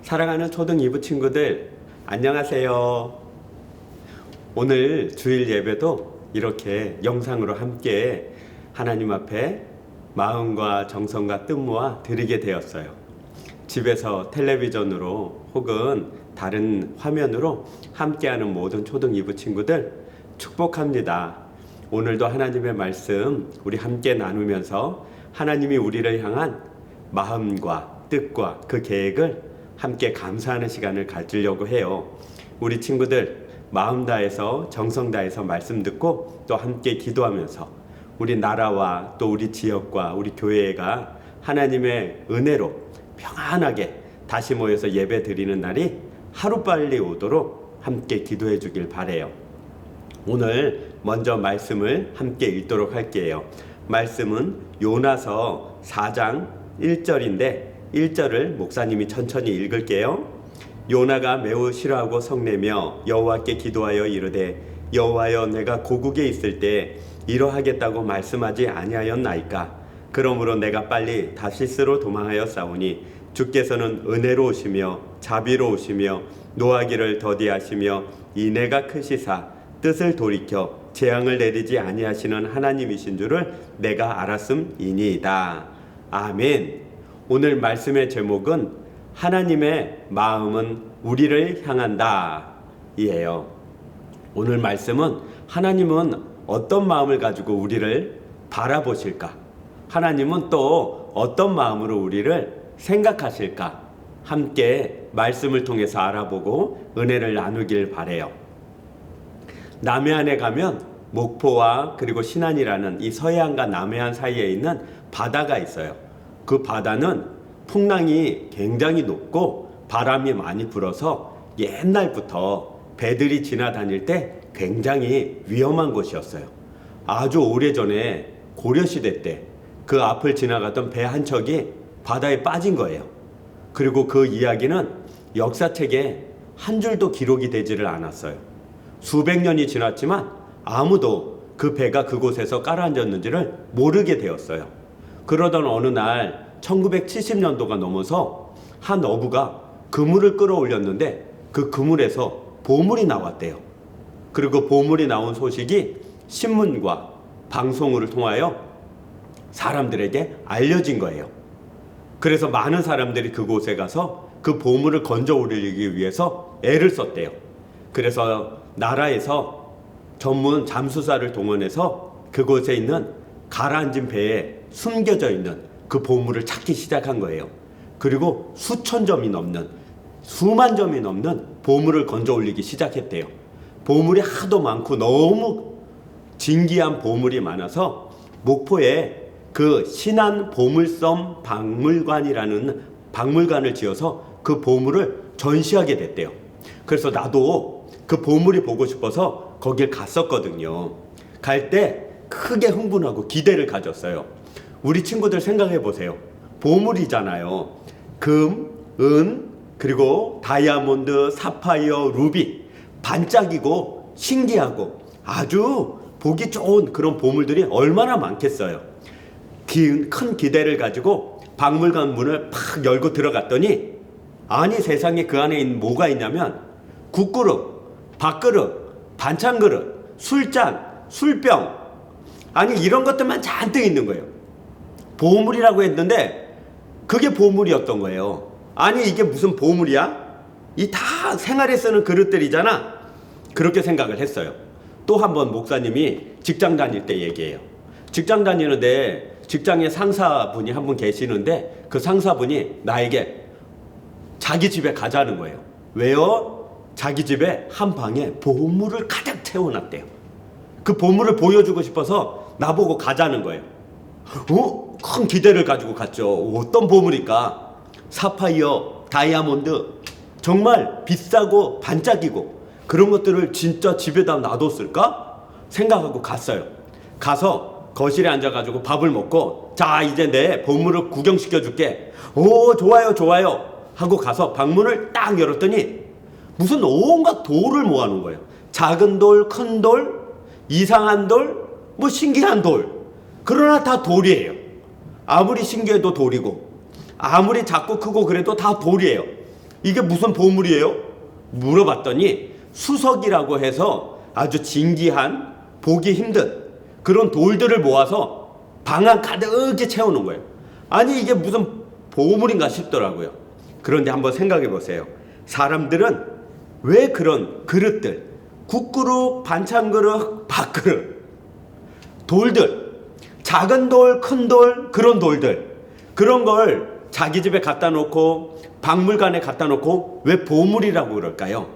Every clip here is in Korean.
사랑하는 초등 2부 친구들, 안녕하세요. 오늘 주일 예배도 이렇게 영상으로 함께 하나님 앞에 마음과 정성과 뜻모아 드리게 되었어요. 집에서 텔레비전으로 혹은 다른 화면으로 함께하는 모든 초등 2부 친구들 축복합니다. 오늘도 하나님의 말씀 우리 함께 나누면서 하나님이 우리를 향한 마음과 뜻과 그 계획을 함께 감사하는 시간을 가지려고 해요. 우리 친구들 마음 다해서 정성 다해서 말씀 듣고 또 함께 기도하면서 우리 나라와 또 우리 지역과 우리 교회가 하나님의 은혜로 평안하게 다시 모여서 예배 드리는 날이 하루빨리 오도록 함께 기도해 주길 바라요. 오늘 먼저 말씀을 함께 읽도록 할게요. 말씀은 요나서 4장 1절인데 1절을 목사님이 천천히 읽을게요. 요나가 매우 싫어하고 성내며 여호와께 기도하여 이르되 여호와여, 내가 고국에 있을 때 이러하겠다고 말씀하지 아니하였나이까? 그러므로 내가 빨리 다시스로 도망하여 싸우니 주께서는 은혜로우시며 자비로우시며 노하기를 더디하시며 인애가 크시사 뜻을 돌이켜 재앙을 내리지 아니하시는 하나님이신 줄을 내가 알았음이니이다. 아멘. 오늘 말씀의 제목은 하나님의 마음은 우리를 향한다 이에요. 오늘 말씀은 하나님은 어떤 마음을 가지고 우리를 바라보실까? 하나님은 또 어떤 마음으로 우리를 생각하실까? 함께 말씀을 통해서 알아보고 은혜를 나누길 바라요. 남해안에 가면 목포와 그리고 신안이라는 이 서해안과 남해안 사이에 있는 바다가 있어요. 그 바다는 풍랑이 굉장히 높고 바람이 많이 불어서 옛날부터 배들이 지나다닐 때 굉장히 위험한 곳이었어요. 아주 오래전에 고려시대 때 그 앞을 지나가던 배 한 척이 바다에 빠진 거예요. 그리고 그 이야기는 역사책에 한 줄도 기록이 되지를 않았어요. 수백 년이 지났지만 아무도 그 배가 그곳에서 가라앉았는지를 모르게 되었어요. 그러던 어느 날 1970년도가 넘어서 한 어부가 그물을 끌어올렸는데 그 그물에서 보물이 나왔대요. 그리고 보물이 나온 소식이 신문과 방송을 통하여 사람들에게 알려진 거예요. 그래서 많은 사람들이 그곳에 가서 그 보물을 건져 올리기 위해서 애를 썼대요. 그래서 나라에서 전문 잠수사를 동원해서 그곳에 있는 가라앉은 배에 숨겨져 있는 그 보물을 찾기 시작한 거예요. 그리고 수천 점이 넘는, 수만 점이 넘는 보물을 건져 올리기 시작했대요. 보물이 하도 많고 너무 진귀한 보물이 많아서 목포에 그 신안 보물섬 박물관이라는 박물관을 지어서 그 보물을 전시하게 됐대요. 그래서 나도 그 보물이 보고 싶어서 거길 갔었거든요. 갈 때 크게 흥분하고 기대를 가졌어요. 우리 친구들 생각해 보세요. 보물이잖아요. 금, 은, 그리고 다이아몬드, 사파이어, 루비, 반짝이고 신기하고 아주 보기 좋은 그런 보물들이 얼마나 많겠어요. 큰 기대를 가지고 박물관 문을 팍 열고 들어갔더니 아니 세상에 그 안에 뭐가 있냐면 국그릇, 밥그릇, 반찬그릇, 술잔, 술병, 아니 이런 것들만 잔뜩 있는 거예요. 보물이라고 했는데 그게 보물이었던 거예요. 아니 이게 무슨 보물이야? 이 다 생활에 쓰는 그릇들이잖아. 그렇게 생각을 했어요. 또 한 번 목사님이 직장 다닐 때 얘기해요. 직장 다니는데 직장에 상사분이 한 분 계시는데 그 상사분이 나에게 자기 집에 가자는 거예요. 왜요? 자기 집에 한 방에 보물을 가득 채워놨대요. 그 보물을 보여주고 싶어서 나보고 가자는 거예요. 큰 기대를 가지고 갔죠. 어떤 보물일까? 사파이어, 다이아몬드, 정말 비싸고 반짝이고 그런 것들을 진짜 집에다 놔뒀을까? 생각하고 갔어요. 가서 거실에 앉아가지고 밥을 먹고 자 이제 내 보물을 구경시켜 줄게. 오 좋아요 좋아요 하고 가서 방문을 딱 열었더니 무슨 온갖 돌을 모아놓은 거예요. 작은 돌, 큰 돌, 이상한 돌, 뭐 신기한 돌. 그러나 다 돌이에요. 아무리 신기해도 돌이고 아무리 작고 크고 그래도 다 돌이에요. 이게 무슨 보물이에요? 물어봤더니 수석이라고 해서 아주 진귀한 보기 힘든 그런 돌들을 모아서 방 안 가득히 채우는 거예요. 아니 이게 무슨 보물인가 싶더라고요. 그런데 한번 생각해 보세요. 사람들은 왜 그런 그릇들, 국그릇, 반찬그릇, 밥그릇, 돌들, 작은 돌, 큰 돌, 그런 돌들, 그런 걸 자기 집에 갖다 놓고 박물관에 갖다 놓고 왜 보물이라고 그럴까요?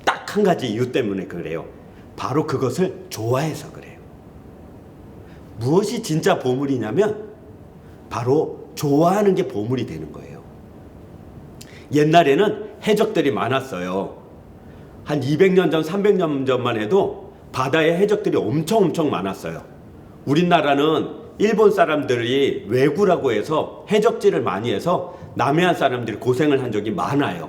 딱 한 가지 이유 때문에 그래요. 바로 그것을 좋아해서 그래요. 무엇이 진짜 보물이냐면 바로 좋아하는 게 보물이 되는 거예요. 옛날에는 해적들이 많았어요. 한 200년 전, 300년 전만 해도 바다에 해적들이 엄청 많았어요. 우리나라는 일본 사람들이 왜구라고 해서 해적질을 많이 해서 남해안 사람들이 고생을 한 적이 많아요.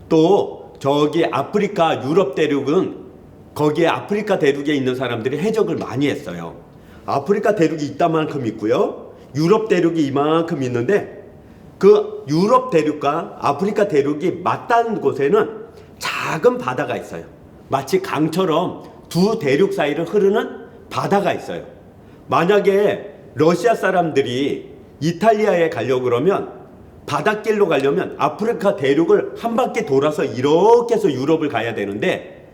또 저기 아프리카 유럽 대륙은 거기에 아프리카 대륙에 있는 사람들이 해적을 많이 했어요. 아프리카 대륙이 이따만큼 있고요. 유럽 대륙이 이만큼 있는데 그 유럽 대륙과 아프리카 대륙이 맞닿는 곳에는 작은 바다가 있어요. 마치 강처럼 두 대륙 사이를 흐르는 바다가 있어요. 만약에 러시아 사람들이 이탈리아에 가려고 그러면 바닷길로 가려면 아프리카 대륙을 한 바퀴 돌아서 이렇게 해서 유럽을 가야 되는데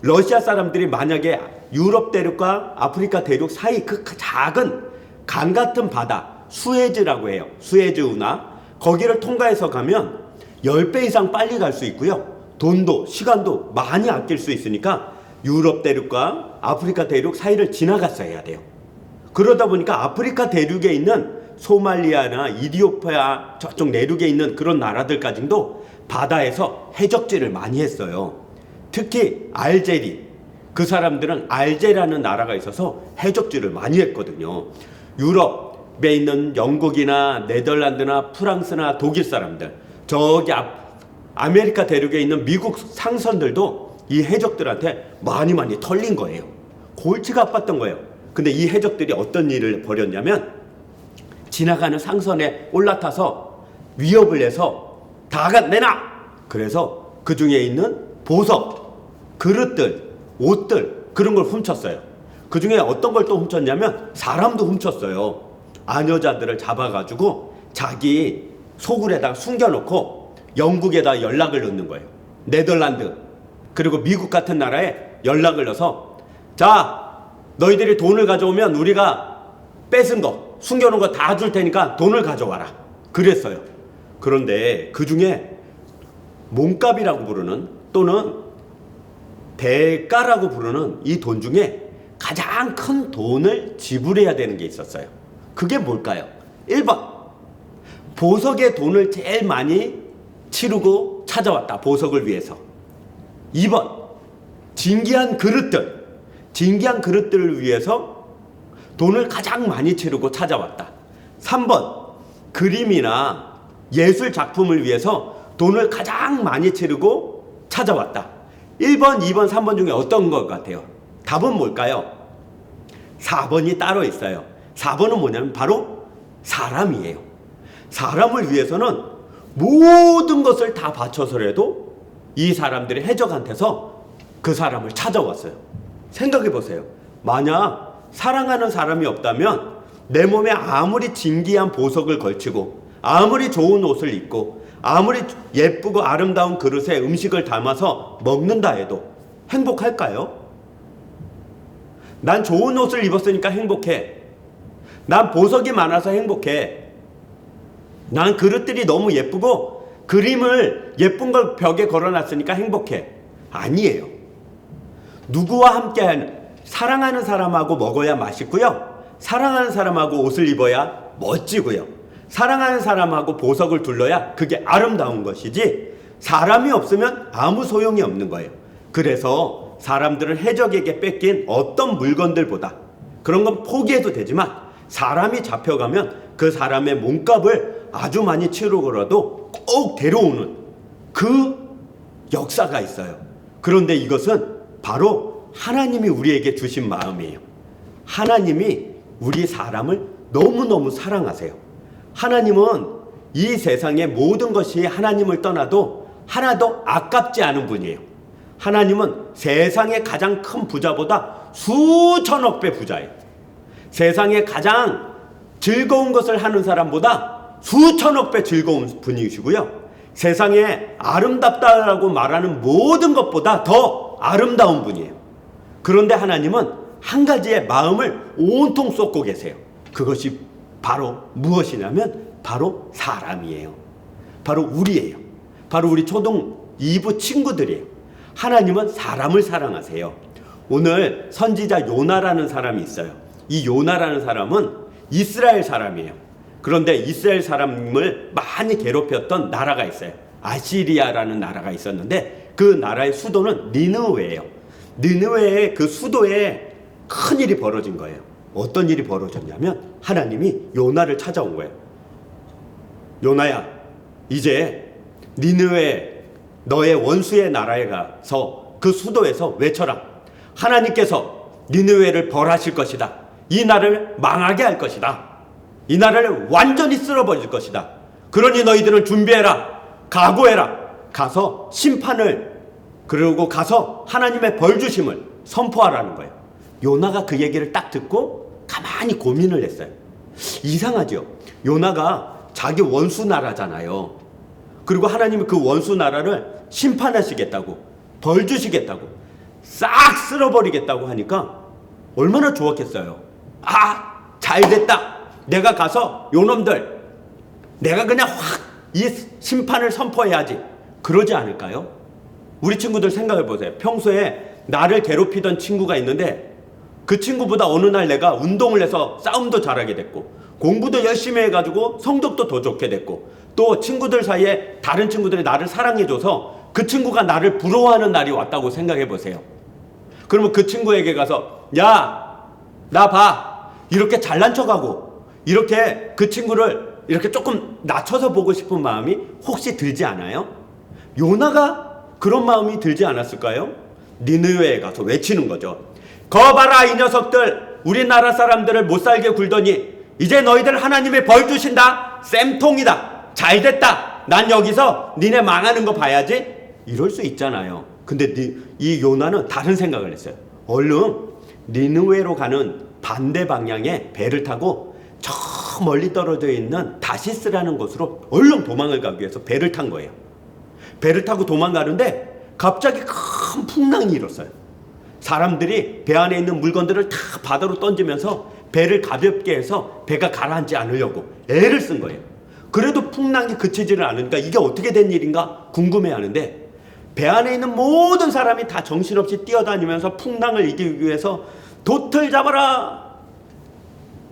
러시아 사람들이 만약에 유럽 대륙과 아프리카 대륙 사이 그 작은 강 같은 바다 수에즈라고 해요. 수에즈 운하 거기를 통과해서 가면 10배 이상 빨리 갈 수 있고요. 돈도 시간도 많이 아낄 수 있으니까 유럽 대륙과 아프리카 대륙 사이를 지나갔어야 해야 돼요. 그러다 보니까 아프리카 대륙에 있는 소말리아나 이디오피아 저쪽 내륙에 있는 그런 나라들까지도 바다에서 해적질을 많이 했어요. 특히 알제리, 그 사람들은 알제라는 나라가 있어서 해적질을 많이 했거든요. 유럽에 있는 영국이나 네덜란드나 프랑스나 독일 사람들, 저기 아메리카 대륙에 있는 미국 상선들도 이 해적들한테 많이 털린 거예요. 골치가 아팠던 거예요. 근데 이 해적들이 어떤 일을 벌였냐면 지나가는 상선에 올라타서 위협을 해서 다 내놔! 그래서 그 중에 있는 보석, 그릇들, 옷들 그런 걸 훔쳤어요. 그 중에 어떤 걸 또 훔쳤냐면 사람도 훔쳤어요. 아녀자들을 잡아가지고 자기 소굴에다가 숨겨놓고 영국에다 연락을 넣는 거예요. 네덜란드 그리고 미국 같은 나라에 연락을 넣어서 자 너희들이 돈을 가져오면 우리가 뺏은 거 숨겨놓은 거 다 줄 테니까 돈을 가져와라 그랬어요. 그런데 그 중에 몸값이라고 부르는 또는 대가라고 부르는 이 돈 중에 가장 큰 돈을 지불해야 되는 게 있었어요. 그게 뭘까요? 1번 보석의 돈을 제일 많이 치르고 찾아왔다. 보석을 위해서. 2번 진귀한 그릇들을 위해서 돈을 가장 많이 치르고 찾아왔다. 3번 그림이나 예술 작품을 위해서 돈을 가장 많이 치르고 찾아왔다. 1번, 2번, 3번 중에 어떤 것 같아요? 답은 뭘까요? 4번이 따로 있어요. 4번은 뭐냐면 바로 사람이에요. 사람을 위해서는 모든 것을 다 바쳐서라도 이 사람들이 해적한테서 그 사람을 찾아왔어요. 생각해 보세요. 만약 사랑하는 사람이 없다면 내 몸에 아무리 진귀한 보석을 걸치고 아무리 좋은 옷을 입고 아무리 예쁘고 아름다운 그릇에 음식을 담아서 먹는다 해도 행복할까요? 난 좋은 옷을 입었으니까 행복해. 난 보석이 많아서 행복해. 난 그릇들이 너무 예쁘고 그림을 예쁜 걸 벽에 걸어놨으니까 행복해. 아니에요. 누구와 함께 사랑하는 사람하고 먹어야 맛있고요. 사랑하는 사람하고 옷을 입어야 멋지고요. 사랑하는 사람하고 보석을 둘러야 그게 아름다운 것이지 사람이 없으면 아무 소용이 없는 거예요. 그래서 사람들은 해적에게 뺏긴 어떤 물건들보다 그런 건 포기해도 되지만 사람이 잡혀가면 그 사람의 몸값을 아주 많이 치르고라도 꼭 데려오는 그 역사가 있어요. 그런데 이것은 바로 하나님이 우리에게 주신 마음이에요. 하나님이 우리 사람을 너무너무 사랑하세요. 하나님은 이 세상의 모든 것이 하나님을 떠나도 하나도 아깝지 않은 분이에요. 하나님은 세상의 가장 큰 부자보다 수천억 배 부자예요. 세상에 가장 즐거운 것을 하는 사람보다 수천억 배 즐거운 분이시고요. 세상에 아름답다라고 말하는 모든 것보다 더 아름다운 분이에요. 그런데 하나님은 한 가지의 마음을 온통 쏟고 계세요. 그것이 바로 무엇이냐면 바로 사람이에요. 바로 우리예요. 바로 우리 초등 2부 친구들이에요. 하나님은 사람을 사랑하세요. 오늘 선지자 요나라는 사람이 있어요. 이 요나라는 사람은 이스라엘 사람이에요. 그런데 이스라엘 사람을 많이 괴롭혔던 나라가 있어요. 아시리아라는 나라가 있었는데 그 나라의 수도는 니느웨예요. 니느웨의 그 수도에 큰 일이 벌어진 거예요. 어떤 일이 벌어졌냐면 하나님이 요나를 찾아온 거예요. 요나야, 이제 니느웨 너의 원수의 나라에 가서 그 수도에서 외쳐라. 하나님께서 니느웨를 벌하실 것이다. 이 나라를 망하게 할 것이다. 이 나라를 완전히 쓸어버릴 것이다. 그러니 너희들은 준비해라. 각오해라. 가서 심판을, 그리고 가서 하나님의 벌주심을 선포하라는 거예요. 요나가 그 얘기를 딱 듣고 가만히 고민을 했어요. 이상하죠. 요나가 자기 원수 나라잖아요. 그리고 하나님이 그 원수 나라를 심판하시겠다고, 벌 주시겠다고, 싹 쓸어버리겠다고 하니까 얼마나 좋았겠어요. 아, 잘됐다. 내가 가서 요놈들, 내가 그냥 확 이 심판을 선포해야지. 그러지 않을까요? 우리 친구들 생각해 보세요. 평소에 나를 괴롭히던 친구가 있는데 그 친구보다 어느 날 내가 운동을 해서 싸움도 잘하게 됐고 공부도 열심히 해가지고 성적도 더 좋게 됐고 또 친구들 사이에 다른 친구들이 나를 사랑해줘서 그 친구가 나를 부러워하는 날이 왔다고 생각해 보세요. 그러면 그 친구에게 가서 야, 나 봐. 이렇게 잘난 척하고 이렇게 그 친구를 이렇게 조금 낮춰서 보고 싶은 마음이 혹시 들지 않아요? 요나가 그런 마음이 들지 않았을까요? 니느웨에 가서 외치는 거죠. 거봐라 이 녀석들, 우리나라 사람들을 못살게 굴더니 이제 너희들 하나님의 벌 주신다. 쌤통이다. 잘됐다. 난 여기서 니네 망하는 거 봐야지. 이럴 수 있잖아요. 근데 이 요나는 다른 생각을 했어요. 얼른 니느웨로 가는 반대 방향의 배를 타고 저 멀리 떨어져 있는 다시스라는 곳으로 얼른 도망을 가기 위해서 배를 탄 거예요. 배를 타고 도망가는데 갑자기 큰 풍랑이 일었어요. 사람들이 배 안에 있는 물건들을 다 바다로 던지면서 배를 가볍게 해서 배가 가라앉지 않으려고 애를 쓴 거예요. 그래도 풍랑이 그치지를 않으니까 이게 어떻게 된 일인가 궁금해하는데 배 안에 있는 모든 사람이 다 정신없이 뛰어다니면서 풍랑을 이기기 위해서 돛을 잡아라,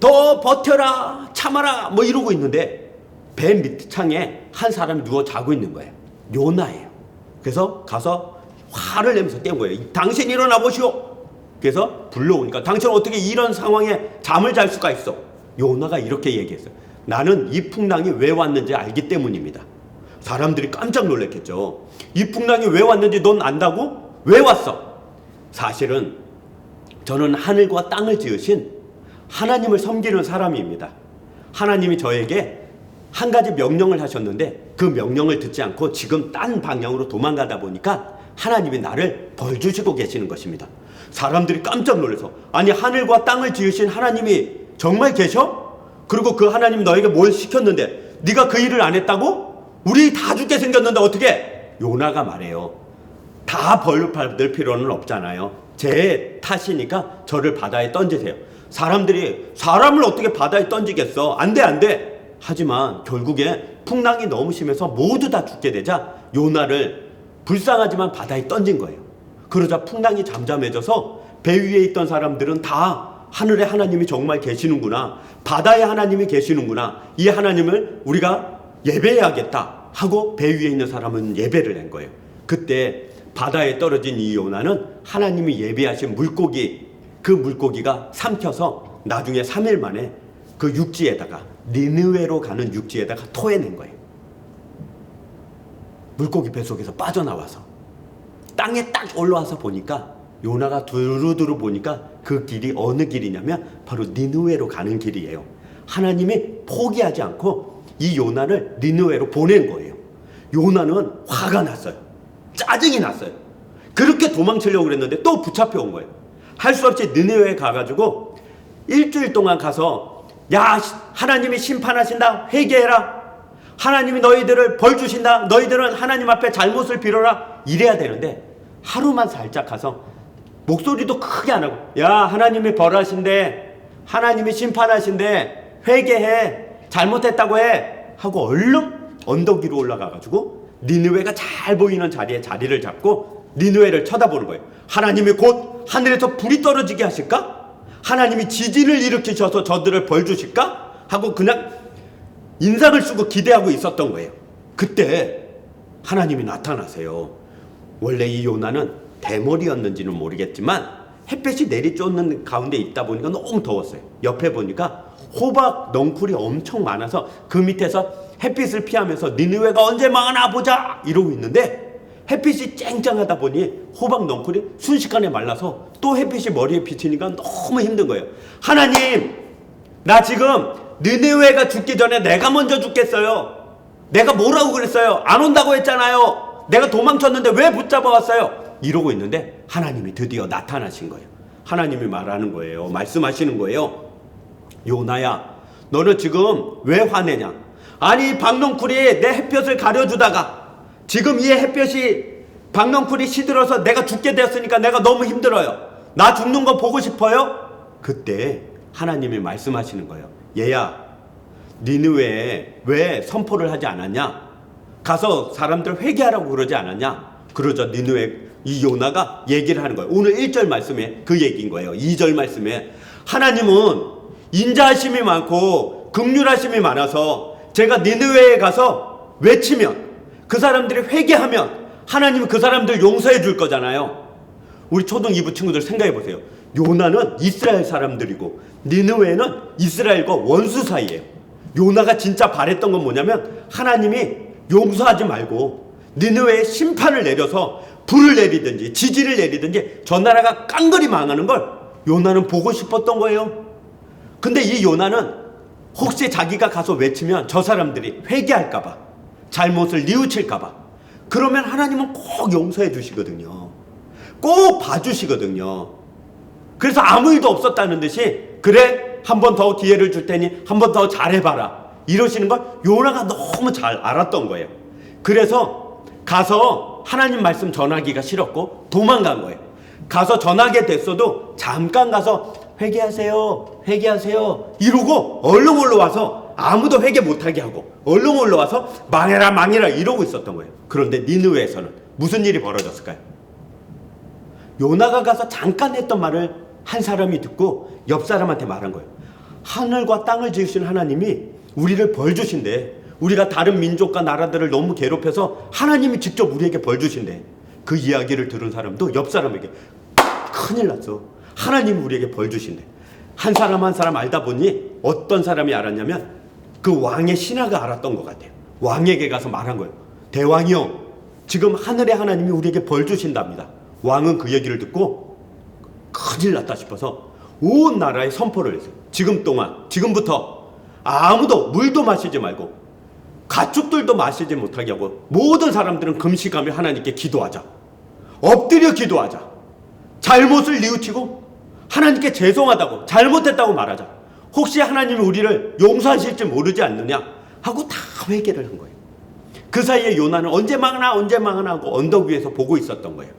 더 버텨라, 참아라 뭐 이러고 있는데 배 밑창에 한 사람이 누워 자고 있는 거예요. 요나예요. 그래서 가서 화를 내면서 깨운 거예요. 당신 일어나 보시오. 그래서 불러오니까 당신 어떻게 이런 상황에 잠을 잘 수가 있어? 요나가 이렇게 얘기했어요. 나는 이 풍랑이 왜 왔는지 알기 때문입니다. 사람들이 깜짝 놀랐겠죠. 이 풍랑이 왜 왔는지 넌 안다고? 왜 왔어? 사실은 저는 하늘과 땅을 지으신 하나님을 섬기는 사람입니다. 하나님이 저에게 한 가지 명령을 하셨는데 그 명령을 듣지 않고 지금 딴 방향으로 도망가다 보니까 하나님이 나를 벌 주시고 계시는 것입니다. 사람들이 깜짝 놀라서 아니 하늘과 땅을 지으신 하나님이 정말 계셔? 그리고 그 하나님이 너에게 뭘 시켰는데 네가 그 일을 안 했다고? 우리 다 죽게 생겼는데 어떻게? 요나가 말해요. 다 벌 받을 필요는 없잖아요. 제 탓이니까 저를 바다에 던지세요. 사람들이 사람을 어떻게 바다에 던지겠어? 안 돼, 안 돼. 하지만 결국에 풍랑이 너무 심해서 모두 다 죽게 되자 요나를 불쌍하지만 바다에 던진 거예요. 그러자 풍랑이 잠잠해져서 배 위에 있던 사람들은 다 하늘에 하나님이 정말 계시는구나, 바다에 하나님이 계시는구나, 이 하나님을 우리가 예배해야겠다 하고 배 위에 있는 사람은 예배를 한 거예요. 그때 바다에 떨어진 이 요나는 하나님이 예배하신 물고기, 그 물고기가 삼켜서 나중에 3일 만에 그 육지에다가 니느웨로 가는 육지에다가 토해낸 거예요. 물고기 뱃속에서 빠져나와서 땅에 딱 올라와서 보니까 요나가 두루두루 보니까 그 길이 어느 길이냐면 바로 니느웨로 가는 길이에요. 하나님이 포기하지 않고 이 요나를 니느웨로 보낸 거예요. 요나는 화가 났어요. 짜증이 났어요. 그렇게 도망치려고 그랬는데 또 붙잡혀 온 거예요. 할 수 없이 니느웨에 가가지고 일주일 동안 가서 야, 하나님이 심판하신다. 회개해라. 하나님이 너희들을 벌 주신다. 너희들은 하나님 앞에 잘못을 빌어라. 이래야 되는데 하루만 살짝 가서 목소리도 크게 안 하고 야, 하나님이 벌하신대. 하나님이 심판하신대. 회개해. 잘못했다고 해. 하고 얼른 언덕 위로 올라가가지고 니느웨가 잘 보이는 자리에 자리를 잡고 니느웨를 쳐다보는 거예요. 하나님이 곧 하늘에서 불이 떨어지게 하실까? 하나님이 지진을 일으키셔서 저들을 벌 주실까? 하고 그냥 인상을 쓰고 기대하고 있었던 거예요. 그때 하나님이 나타나세요. 원래 이 요나는 대머리였는지는 모르겠지만 햇볕이 내리쫓는 가운데 있다 보니까 너무 더웠어요. 옆에 보니까 호박 넝쿨이 엄청 많아서 그 밑에서 햇빛을 피하면서 니느웨가 언제 망하나 보자 이러고 있는데 햇빛이 쨍쨍하다 보니 호박 넝쿨이 순식간에 말라서 또 햇빛이 머리에 비치니까 너무 힘든 거예요. 하나님, 나 지금 니느웨가 죽기 전에 내가 먼저 죽겠어요. 내가 뭐라고 그랬어요? 안 온다고 했잖아요. 내가 도망쳤는데 왜 붙잡아 왔어요? 이러고 있는데 하나님이 드디어 나타나신 거예요. 하나님이 말하는 거예요. 말씀하시는 거예요. 요나야, 너는 지금 왜 화내냐? 아니, 박넝쿨이 내 햇볕을 가려주다가 지금 이 햇볕이 박넝쿨이 시들어서 내가 죽게 되었으니까 내가 너무 힘들어요. 나 죽는 거 보고 싶어요? 그때 하나님이 말씀하시는 거예요. 얘야, 니느웨에 왜 선포를 하지 않았냐? 가서 사람들 회개하라고 그러지 않았냐? 그러자 니느웨 이 요나가 얘기를 하는 거예요. 오늘 1절 말씀에 그 얘기인 거예요. 2절 말씀에 하나님은 인자하심이 많고 긍휼하심이 많아서 제가 니느웨에 가서 외치면 그 사람들이 회개하면 하나님은 그 사람들 용서해 줄 거잖아요. 우리 초등 2부 친구들 생각해 보세요. 요나는 이스라엘 사람들이고 니느웨는 이스라엘과 원수 사이예요. 요나가 진짜 바랬던 건 뭐냐면 하나님이 용서하지 말고 니느웨에 심판을 내려서 불을 내리든지 지진을 내리든지 저 나라가 깡그리 망하는 걸 요나는 보고 싶었던 거예요. 근데 이 요나는 혹시 자기가 가서 외치면 저 사람들이 회개할까봐, 잘못을 뉘우칠까봐, 그러면 하나님은 꼭 용서해 주시거든요. 꼭 봐주시거든요. 그래서 아무 일도 없었다는 듯이 그래, 한 번 더 기회를 줄 테니 한 번 더 잘해봐라 이러시는 걸 요나가 너무 잘 알았던 거예요. 그래서 가서 하나님 말씀 전하기가 싫었고 도망간 거예요. 가서 전하게 됐어도 잠깐 가서 회개하세요, 회개하세요 이러고 얼른 올라와서 아무도 회개 못하게 하고 얼른 올라와서 망해라 망해라 이러고 있었던 거예요. 그런데 니느웨에서는 무슨 일이 벌어졌을까요? 요나가 가서 잠깐 했던 말을 한 사람이 듣고 옆 사람한테 말한 거예요. 하늘과 땅을 지으신 하나님이 우리를 벌 주신대. 우리가 다른 민족과 나라들을 너무 괴롭혀서 하나님이 직접 우리에게 벌 주신대. 그 이야기를 들은 사람도 옆 사람에게 큰일 났어. 하나님이 우리에게 벌 주신대. 한 사람 한 사람 알다 보니 어떤 사람이 알았냐면 그 왕의 신하가 알았던 것 같아요. 왕에게 가서 말한 거예요. 대왕이요, 지금 하늘의 하나님이 우리에게 벌 주신답니다. 왕은 그 얘기를 듣고 큰일 났다 싶어서 온 나라에 선포를 했어요. 지금부터 아무도 물도 마시지 말고 가축들도 마시지 못하게 하고 모든 사람들은 금식하며 하나님께 기도하자. 엎드려 기도하자. 잘못을 뉘우치고 하나님께 죄송하다고 잘못했다고 말하자. 혹시 하나님이 우리를 용서하실지 모르지 않느냐 하고 다 회개를 한 거예요. 그 사이에 요나는 언제 망하나 하고 언덕 위에서 보고 있었던 거예요.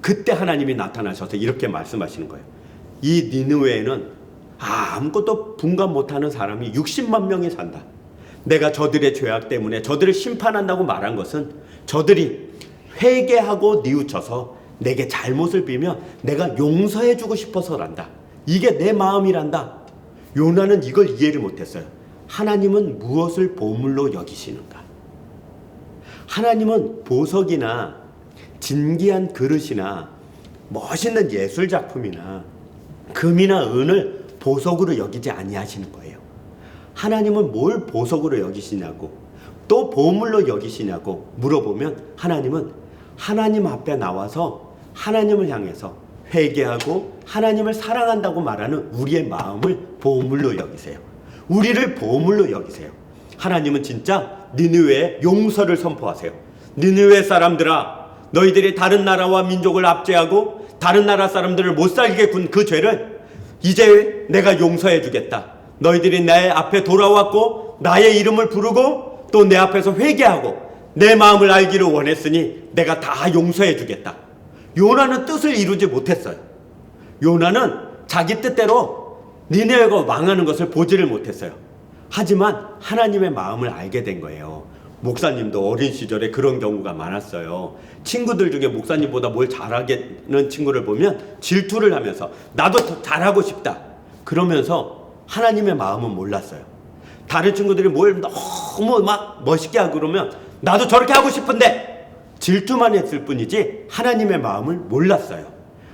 그때 하나님이 나타나셔서 이렇게 말씀하시는 거예요. 이 니느웨에는 아무것도 분간 못하는 사람이 60만 명이 산다. 내가 저들의 죄악 때문에 저들을 심판한다고 말한 것은 저들이 회개하고 뉘우쳐서 내게 잘못을 빌면 내가 용서해주고 싶어서란다. 이게 내 마음이란다. 요나는 이걸 이해를 못했어요. 하나님은 무엇을 보물로 여기시는가? 하나님은 보석이나 진귀한 그릇이나 멋있는 예술작품이나 금이나 은을 보석으로 여기지 아니하시는 거예요. 하나님은 뭘 보석으로 여기시냐고 또 보물로 여기시냐고 물어보면 하나님은 하나님 앞에 나와서 하나님을 향해서 회개하고 하나님을 사랑한다고 말하는 우리의 마음을 보물로 여기세요. 우리를 보물로 여기세요. 하나님은 진짜 니느웨에 용서를 선포하세요. 니느웨 사람들아, 너희들이 다른 나라와 민족을 압제하고 다른 나라 사람들을 못 살게 군 그 죄를 이제 내가 용서해 주겠다. 너희들이 내 앞에 돌아왔고 나의 이름을 부르고 또 내 앞에서 회개하고 내 마음을 알기를 원했으니 내가 다 용서해 주겠다. 요나는 뜻을 이루지 못했어요. 요나는 자기 뜻대로 니느웨가 망하는 것을 보지를 못했어요. 하지만 하나님의 마음을 알게 된 거예요. 목사님도 어린 시절에 그런 경우가 많았어요. 친구들 중에 목사님보다 뭘 잘하는 친구를 보면 질투를 하면서 나도 더 잘하고 싶다 그러면서 하나님의 마음은 몰랐어요. 다른 친구들이 뭘 너무 막 멋있게 하고 그러면 나도 저렇게 하고 싶은데 질투만 했을 뿐이지 하나님의 마음을 몰랐어요.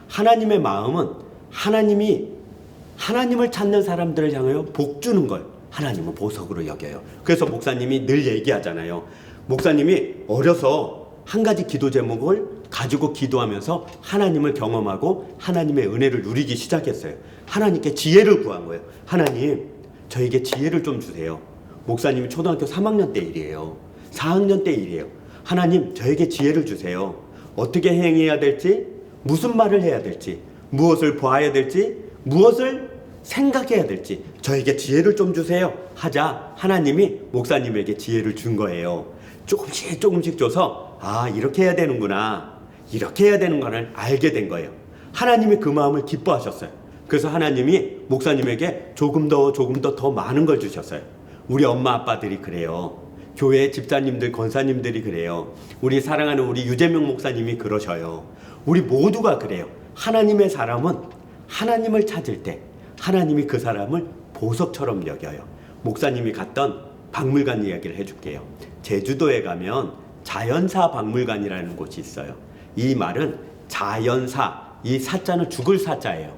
하나님의 마음은 하나님을 찾는 사람들을 향하여 복 주는 걸 하나님은 보석으로 여겨요. 그래서 목사님이 늘 얘기하잖아요. 목사님이 어려서 한 가지 기도 제목을 가지고 기도하면서 하나님을 경험하고 하나님의 은혜를 누리기 시작했어요. 하나님께 지혜를 구한 거예요. 하나님, 저에게 지혜를 좀 주세요. 목사님이 초등학교 3학년 때 일이에요. 4학년 때 일이에요. 하나님, 저에게 지혜를 주세요. 어떻게 행해야 될지, 무슨 말을 해야 될지, 무엇을 보아야 될지, 무엇을 생각해야 될지 저에게 지혜를 좀 주세요 하자 하나님이 목사님에게 지혜를 준 거예요. 조금씩 줘서 이렇게 해야 되는구나, 이렇게 해야 되는 거를 알게 된 거예요. 하나님이 그 마음을 기뻐하셨어요. 그래서 하나님이 목사님에게 조금 더 많은 걸 주셨어요. 우리 엄마 아빠들이 그래요. 교회 집사님들 권사님들이 그래요. 우리 사랑하는 우리 유재명 목사님이 그러셔요. 우리 모두가 그래요. 하나님의 사람은 하나님을 찾을 때 하나님이 그 사람을 보석처럼 여겨요. 목사님이 갔던 박물관 이야기를 해줄게요. 제주도에 가면 자연사 박물관이라는 곳이 있어요. 이 말은 자연사, 이 사자는 죽을 사자예요.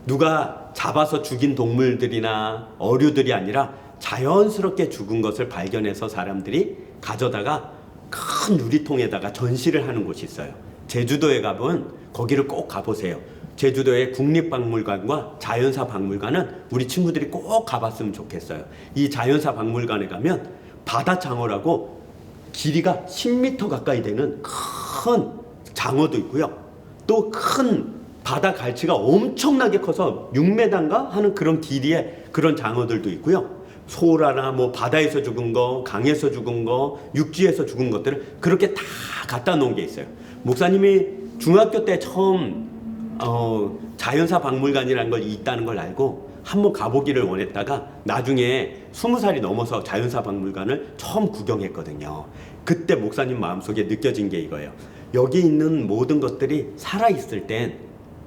누가 잡아서 죽인 동물들이나 어류들이 아니라 자연스럽게 죽은 것을 발견해서 사람들이 가져다가 큰 유리통에다가 전시를 하는 곳이 있어요. 제주도에 가면 거기를 꼭 가보세요. 제주도의 국립박물관과 자연사 박물관은 우리 친구들이 꼭 가봤으면 좋겠어요. 이 자연사 박물관에 가면 바다장어라고 길이가 10m 가까이 되는 큰 장어도 있고요. 또 큰 바다 갈치가 엄청나게 커서 6m인가 하는 그런 길이의 그런 장어들도 있고요. 소라나 뭐 바다에서 죽은 거, 강에서 죽은 거, 육지에서 죽은 것들을 그렇게 다 갖다 놓은 게 있어요. 목사님이 중학교 때 처음 자연사 박물관이라는 걸 있다는 걸 알고 한번 가보기를 원했다가 나중에 20살이 넘어서 자연사 박물관을 처음 구경했거든요. 그때 목사님 마음속에 느껴진 게 이거예요. 여기 있는 모든 것들이 살아있을 땐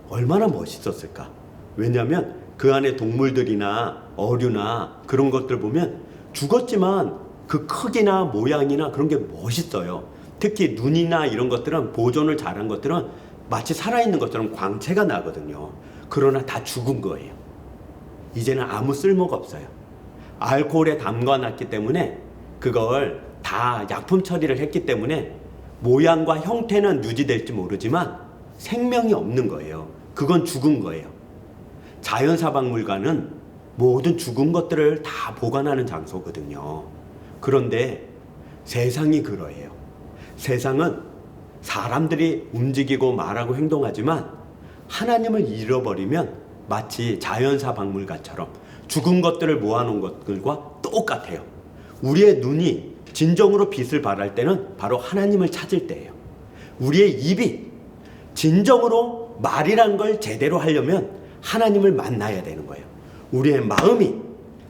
얼마나 멋있었을까. 왜냐하면 그 안에 동물들이나 어류나 그런 것들 보면 죽었지만 그 크기나 모양이나 그런 게 멋있어요. 특히 눈이나 이런 것들은 보존을 잘한 것들은 마치 살아있는 것처럼 광채가 나거든요. 그러나 다 죽은 거예요. 이제는 아무 쓸모가 없어요. 알코올에 담가놨기 때문에 그걸 다 약품 처리를 했기 때문에 모양과 형태는 유지될지 모르지만 생명이 없는 거예요. 그건 죽은 거예요. 자연사 박물관은 모든 죽은 것들을 다 보관하는 장소거든요. 그런데 세상이 그러해요. 세상은 사람들이 움직이고 말하고 행동하지만 하나님을 잃어버리면 마치 자연사 박물관처럼 죽은 것들을 모아놓은 것들과 똑같아요. 우리의 눈이 진정으로 빛을 발할 때는 바로 하나님을 찾을 때예요. 우리의 입이 진정으로 말이란 걸 제대로 하려면 하나님을 만나야 되는 거예요. 우리의 마음이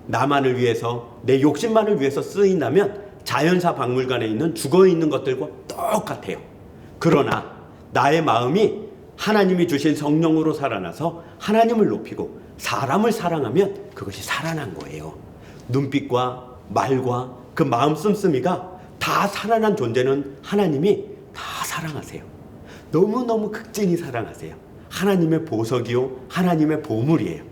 나만을 위해서, 내 욕심만을 위해서 쓰인다면 자연사 박물관에 있는 죽어있는 것들과 똑같아요. 그러나 나의 마음이 하나님이 주신 성령으로 살아나서 하나님을 높이고 사람을 사랑하면 그것이 살아난 거예요. 눈빛과 말과 그 마음 씀씀이가 다 살아난 존재는 하나님이 다 사랑하세요. 너무너무 극진히 사랑하세요. 하나님의 보석이요, 하나님의 보물이에요.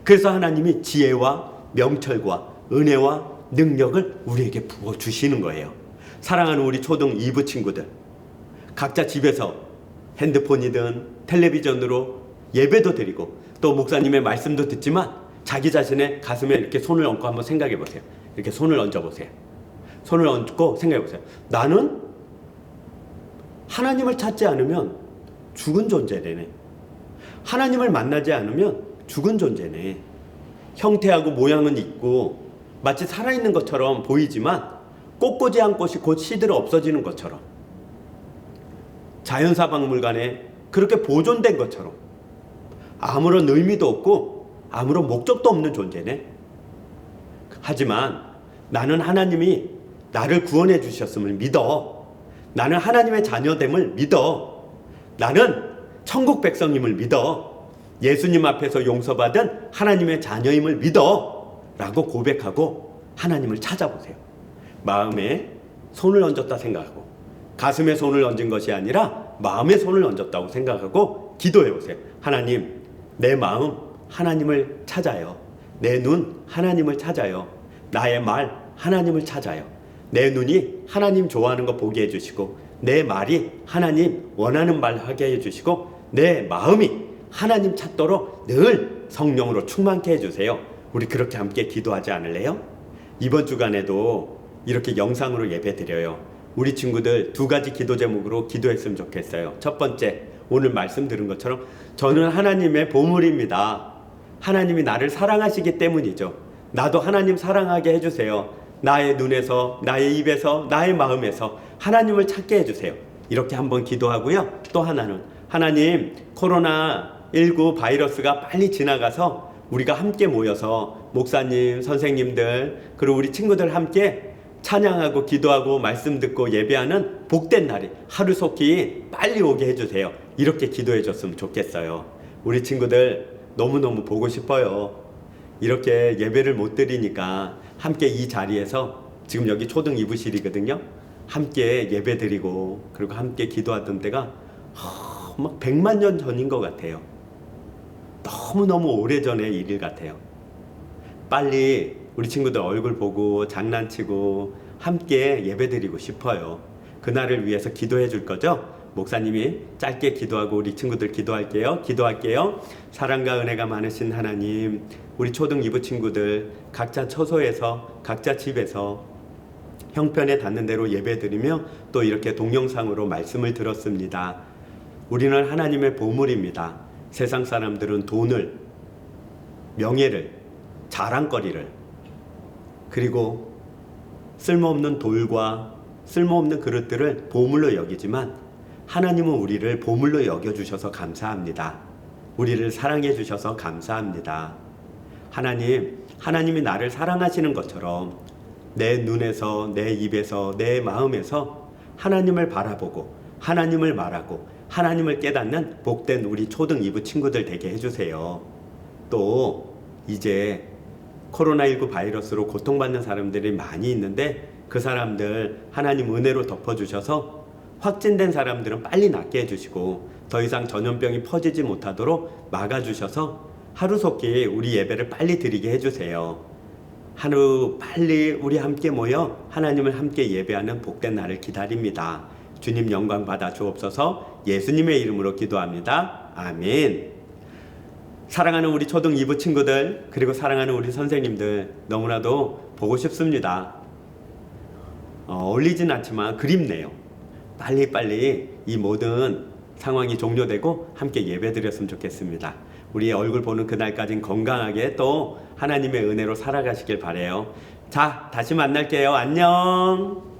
그래서 하나님이 지혜와 명철과 은혜와 능력을 우리에게 부어주시는 거예요. 사랑하는 우리 초등 2부 친구들, 각자 집에서 핸드폰이든 텔레비전으로 예배도 드리고 또 목사님의 말씀도 듣지만 자기 자신의 가슴에 이렇게 손을 얹고 한번 생각해 보세요. 이렇게 손을 얹어 보세요. 손을 얹고 생각해 보세요. 나는 하나님을 찾지 않으면 죽은 존재네. 하나님을 만나지 않으면 죽은 존재네. 형태하고 모양은 있고 마치 살아있는 것처럼 보이지만 꽃꽂이한 꽃이 곧 시들어 없어지는 것처럼, 자연사 박물관에 그렇게 보존된 것처럼 아무런 의미도 없고 아무런 목적도 없는 존재네. 하지만 나는 하나님이 나를 구원해 주셨음을 믿어. 나는 하나님의 자녀됨을 믿어. 나는 천국 백성임을 믿어. 예수님 앞에서 용서받은 하나님의 자녀임을 믿어. 라고 고백하고 하나님을 찾아보세요. 마음에 손을 얹었다 생각하고, 가슴에 손을 얹은 것이 아니라 마음에 손을 얹었다고 생각하고 기도해 보세요. 하나님, 내 마음 하나님을 찾아요. 내 눈 하나님을 찾아요. 나의 말 하나님을 찾아요. 내 눈이 하나님 좋아하는 거 보게 해주시고, 내 말이 하나님 원하는 말 하게 해주시고, 내 마음이 하나님 찾도록 늘 성령으로 충만케 해주세요. 우리 그렇게 함께 기도하지 않을래요? 이번 주간에도 이렇게 영상으로 예배 드려요. 우리 친구들 두 가지 기도 제목으로 기도했으면 좋겠어요. 첫 번째, 오늘 말씀 들은 것처럼 저는 하나님의 보물입니다. 하나님이 나를 사랑하시기 때문이죠. 나도 하나님 사랑하게 해주세요. 나의 눈에서, 나의 입에서, 나의 마음에서 하나님을 찾게 해주세요. 이렇게 한번 기도하고요. 또 하나는, 하나님, 코로나19 바이러스가 빨리 지나가서 우리가 함께 모여서 목사님, 선생님들, 그리고 우리 친구들 함께 찬양하고 기도하고 말씀 듣고 예배하는 복된 날이 하루속히 빨리 오게 해주세요. 이렇게 기도해 줬으면 좋겠어요. 우리 친구들 너무너무 보고 싶어요. 이렇게 예배를 못 드리니까 함께 이 자리에서, 지금 여기 초등 2부실이거든요. 함께 예배 드리고 그리고 함께 기도하던 때가 막 100만 년 전인 것 같아요. 너무너무 오래전의 일 같아요. 빨리 우리 친구들 얼굴 보고 장난치고 함께 예배드리고 싶어요. 그날을 위해서 기도해 줄 거죠? 목사님이 짧게 기도하고 우리 친구들 기도할게요. 사랑과 은혜가 많으신 하나님, 우리 초등 2부 친구들 각자 처소에서 각자 집에서 형편에 닿는 대로 예배드리며 또 이렇게 동영상으로 말씀을 들었습니다. 우리는 하나님의 보물입니다. 세상 사람들은 돈을, 명예를, 자랑거리를, 그리고 쓸모없는 돌과 쓸모없는 그릇들을 보물로 여기지만 하나님은 우리를 보물로 여겨주셔서 감사합니다. 우리를 사랑해 주셔서 감사합니다. 하나님이 나를 사랑하시는 것처럼 내 눈에서, 내 입에서, 내 마음에서 하나님을 바라보고 하나님을 말하고 하나님을 깨닫는 복된 우리 초등 2부 친구들 되게 해주세요. 또 이제 코로나19 바이러스로 고통받는 사람들이 많이 있는데 그 사람들 하나님 은혜로 덮어주셔서 확진된 사람들은 빨리 낫게 해주시고 더 이상 전염병이 퍼지지 못하도록 막아주셔서 하루속히 우리 예배를 빨리 드리게 해주세요. 하루 빨리 우리 함께 모여 하나님을 함께 예배하는 복된 날을 기다립니다. 주님 영광 받아 주옵소서. 예수님의 이름으로 기도합니다. 아멘. 사랑하는 우리 초등 2부 친구들, 그리고 사랑하는 우리 선생님들, 너무나도 보고 싶습니다. 어울리진 않지만 그립네요. 빨리 이 모든 상황이 종료되고 함께 예배 드렸으면 좋겠습니다. 우리의 얼굴 보는 그날까지는 건강하게 또 하나님의 은혜로 살아가시길 바라요. 자, 다시 만날게요. 안녕.